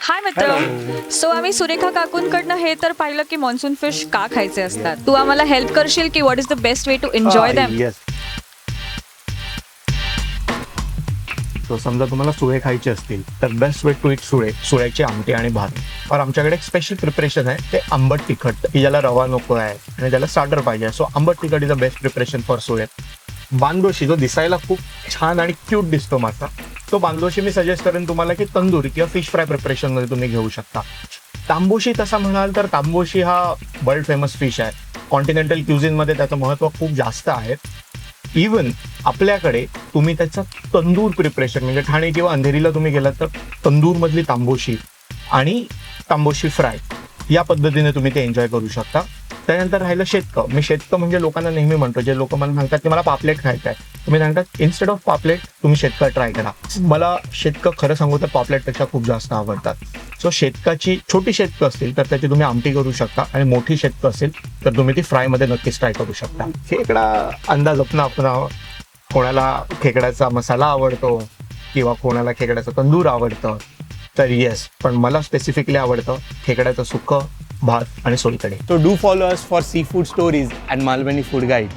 हाय मित्र. सो आम्ही सुरेखा काकूंकडनं हे तर पाहिलं की मॉन्सून फिश का खायचे असतात. तू आम्हाला हेल्प करशील की what is the best way to enjoy them. Yes. तो समजा तुम्हाला सुळे खायचे असतील तर बेस्ट वे टू इट सुळ्याची आमटी आणि भात. और आमच्याकडे एक स्पेशल प्रिपरेशन आहे ते आंबट तिखट की ज्याला रवा नको आहे आणि त्याला स्टार्टर पाहिजे. सो आंबट तिखट is the best preparation for सुळे. बांगडोशी जो दिसायला खूप छान आणि क्यूट दिसतो मासा, तो बांगडोशी मी सजेस्ट करेन तुम्हाला की तंदूरी किंवा फिश फ्राय प्रिपरेशन मध्ये तुम्ही घेऊ शकता. तांबोशी तसा म्हणाल तर तांबोशी हा वर्ल्ड फेमस फिश आहे. कॉन्टिनेंटल क्युझिन मध्ये त्याचं महत्व खूप जास्त आहे. इवन आपल्याकडे तुम्ही त्याचं तंदूर प्रिपरेशन म्हणजे ठाणे किंवा अंधेरीला तुम्ही गेलात तर तंदूर मधली तांबोशी आणि तांबोशी फ्राय या पद्धतीने तुम्ही ते एन्जॉय करू शकता. त्यानंतर राहिलं शेतकं. मी शेतकं म्हणजे लोकांना नेहमी म्हणतो, जे लोक मला सांगतात की मला पापलेट खायचं आहे, तुम्ही सांगतात इन्स्टेड ऑफ पापलेट तुम्ही शेतकं ट्राय करा. मला शेतकं खरं सांगू तर पापलेटपेक्षा खूप जास्त आवडतात. सो शेतकाची छोटी शेतकं असतील तर त्याची तुम्ही आमटी करू शकता आणि मोठी शेतकं असेल तर तुम्ही ती फ्रायमध्ये नक्कीच ट्राय करू शकता. खेकडा अंदाज आपण कोणाला खेकड्याचा मसाला आवडतो किंवा कोणाला खेकड्याचं तंदूर आवडतं तर येस, पण मला स्पेसिफिकली आवडतं खेकड्याचं सुकं भात आणि solkadhi. So do follow us for seafood stories and Malwani Food Guide.